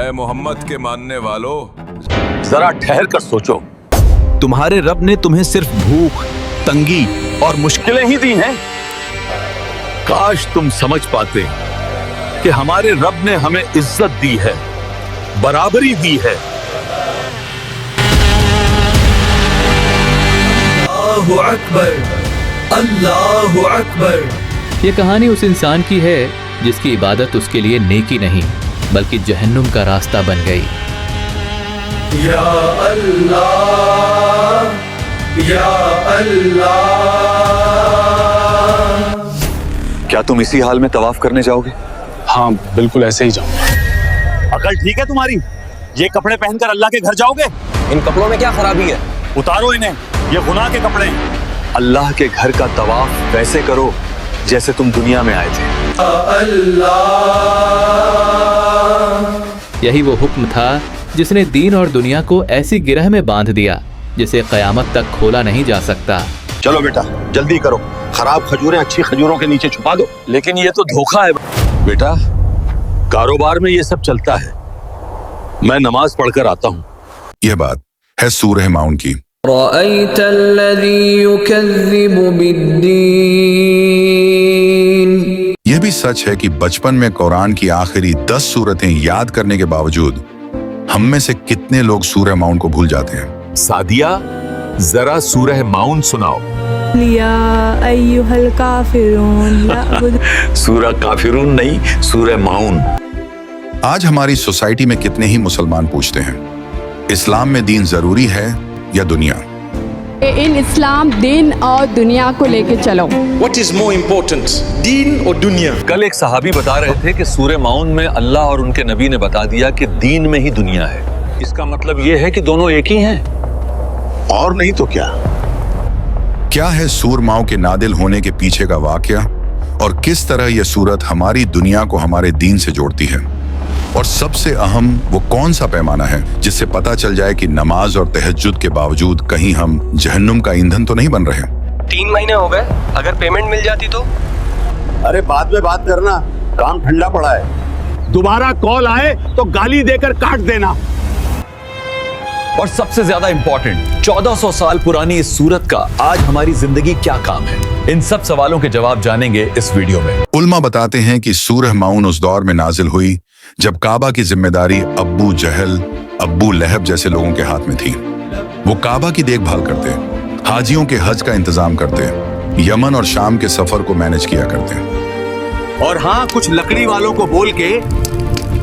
اے محمد کے ماننے والوں، ذرا ٹھہر کر سوچو، تمہارے رب نے تمہیں صرف بھوک، تنگی اور مشکلیں ہی دی ہیں؟ کاش تم سمجھ پاتے کہ ہمارے رب نے ہمیں عزت دی ہے، برابری دی ہے۔ اللہ اکبر، اللہ اکبر۔ یہ کہانی اس انسان کی ہے جس کی عبادت اس کے لیے نیکی نہیں بلکہ جہنم کا راستہ بن گئی۔ یا اللہ، یا اللہ۔ کیا تم اسی حال میں طواف کرنے جاؤ گے؟ ہاں بالکل ایسے ہی جاؤں۔ عقل ٹھیک ہے تمہاری؟ یہ کپڑے پہن کر اللہ کے گھر جاؤ گے؟ ان کپڑوں میں کیا خرابی ہے؟ اتارو انہیں، یہ گناہ کے کپڑے ہیں۔ اللہ کے گھر کا طواف ویسے کرو جیسے تم دنیا میں آئے تھے۔ یہی وہ حکم تھا جس نے دین اور دنیا کو ایسی گرہ میں باندھ دیا جسے قیامت تک کھولا نہیں جا سکتا۔ چلو بیٹا جلدی کرو، خراب کھجوریں اچھی کھجوروں کے نیچے چھپا دو۔ لیکن یہ تو دھوکہ ہے بیٹا، کاروبار میں یہ سب چلتا ہے۔ میں نماز پڑھ کر آتا ہوں۔ یہ بات ہے سورہ ماؤن کی۔ رأيت الذي يكذب بالدين۔ یہ بھی سچ ہے کہ بچپن میں قرآن کی آخری 10 سورتیں یاد کرنے کے باوجود ہم میں سے کتنے لوگ سورہ ماؤن کو بھول جاتے ہیں۔ سعدیہ ذرا سورہ ماؤن سناؤ۔ یا ایھا الکافرون۔ سورہ کافرون نہیں، سورہ ماؤن۔ آج ہماری سوسائٹی میں کتنے ہی مسلمان پوچھتے ہیں اسلام میں دین ضروری ہے یا دنیا؟ ان اسلام دین اور دنیا کو لے کے چلو۔ What is more important, دین اور دنیا؟ کل ایک صحابی بتا رہے تھے کہ سورہ ماؤن میں اللہ اور ان کے نبی نے بتا دیا کہ دین میں ہی دنیا ہے۔ اس کا مطلب یہ ہے کہ دونوں ایک ہی ہیں، اور نہیں تو کیا؟ کیا ہے سور ماؤں کے نادل ہونے کے پیچھے کا واقعہ اور کس طرح یہ سورت ہماری دنیا کو ہمارے دین سے جوڑتی ہے؟ اور سب سے اہم وہ کون سا پیمانہ ہے جس سے پتہ چل جائے کہ نماز اور تہجد کے باوجود کہیں ہم جہنم کا ایندھن تو نہیں بن رہے؟ 3 مہینے ہو گئے، اگر پیمنٹ مل جاتی تو؟ ارے بعد میں بات کرنا، کام ٹھنڈا پڑا ہے۔ دوبارہ کال آئے تو گالی دے کر کاٹ دینا۔ اور سب سے زیادہ امپورٹنٹ، 1400 سال پرانی اس سورت کا آج ہماری زندگی کیا کام ہے؟ ان سب سوالوں کے جواب جانیں گے اس ویڈیو میں۔ علماء بتاتے ہیں کہ سورہ ماؤن اس دور میں نازل ہوئی جب کعبہ کی ذمہ داری ابو جہل، ابو لہب جیسے لوگوں کے ہاتھ میں تھی۔ وہ کعبہ کی دیکھ بھال کرتے، حاجیوں کے حج کا انتظام کرتے، یمن اور شام کے سفر کو مینج کیا کرتے۔ اور ہاں، کچھ لکڑی والوں کو بول کے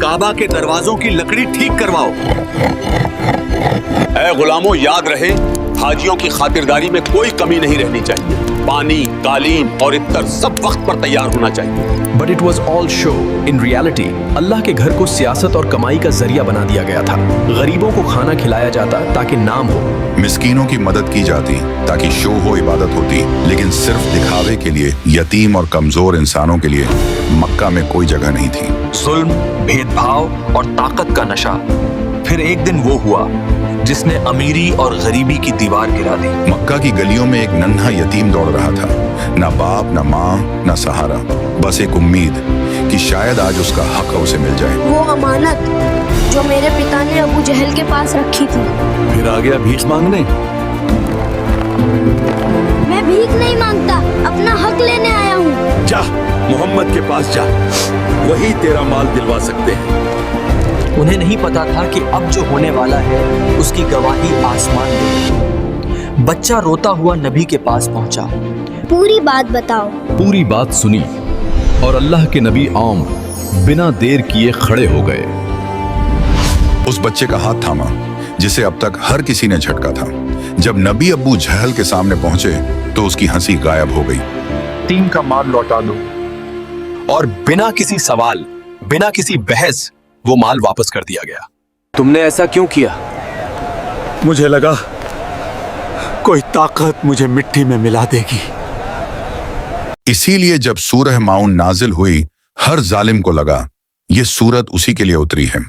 کعبہ کے دروازوں کی لکڑی ٹھیک کرواؤ۔ اے غلاموں، یاد رہے حاجیوں کی خاطرداری میں کوئی کمی نہیں رہنی چاہیے۔ پانی، قالین اور عطر سب وقت پر تیار ہونا چاہیے۔ But it was all show. In reality, اللہ کے گھر کو سیاست اور کمائی کا ذریعہ بنا دیا گیا تھا۔ غریبوں کو کھانا کھلایا جاتا تاکہ نام ہو، مسکینوں کی مدد کی جاتی تاکہ شو ہو، عبادت ہوتی، لیکن صرف دکھاوے کے لیے یتیم اور کمزور انسانوں کے لیے مکہ میں کوئی جگہ نہیں تھی۔ ظلم، بھید بھاؤ اور طاقت کا نشہ۔ پھر ایک دن وہ ہوا جس نے امیری اور غریبی کی دیوار گرا دی۔ مکہ کی گلیوں میں ایک ننھا یتیم دوڑ رہا تھا، نہ باپ، نہ ماں، نہ سہارا، بس ایک امید کہ شاید آج اس کا حق اسے مل جائے۔ وہ امانت جو میرے پتا نے ابو جہل کے پاس رکھی تھی۔ پھر آ گیا بھیک مانگنے۔ میں بھیک نہیں مانگتا، اپنا حق لینے آیا ہوں۔ جا محمد کے پاس جا، وہی تیرا مال دلوا سکتے ہیں۔ انہیں نہیں پتا تھا کہ اب جو ہونے والا ہے اس کی گواہی آسمان میں۔ بچہ روتا ہوا نبی کے پاس پہنچا۔ پوری بات بتاؤ۔ پوری بات سنی اور اللہ کے نبی عام بنا دیر کیے کھڑے ہو گئے۔ اس بچے کا ہاتھ تھاما جسے اب تک ہر کسی نے جھٹکا تھا۔ جب نبی ابو جہل کے سامنے پہنچے تو اس کی ہنسی غائب ہو گئی۔ 3 کا مال لوٹا دو۔ اور بنا کسی سوال، بنا کسی بحث وہ مال واپس کر دیا گیا۔ تم نے ایسا کیوں کیا؟ مجھے لگا کوئی طاقت مجھے مٹی میں ملا دے گی۔ اسی لیے جب سورہ ماؤن نازل ہوئی ہر ظالم کو لگا یہ سورت اسی کے لیے اتری ہے۔